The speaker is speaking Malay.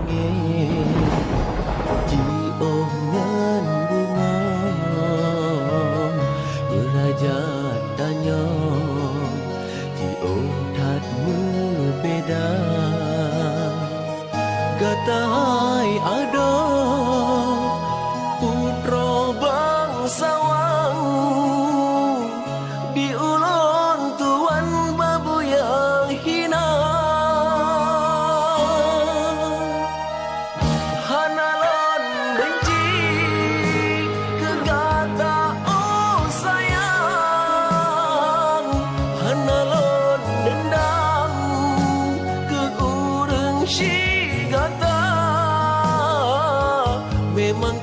Ji om ngan bungom Berajat tanya Ji om tat beda Kata hai ada Putra bangsawan Di ulun tuan babu yang hina Hanalon benci kegata oh sayang Hanalon dendam ke urang si gata Memang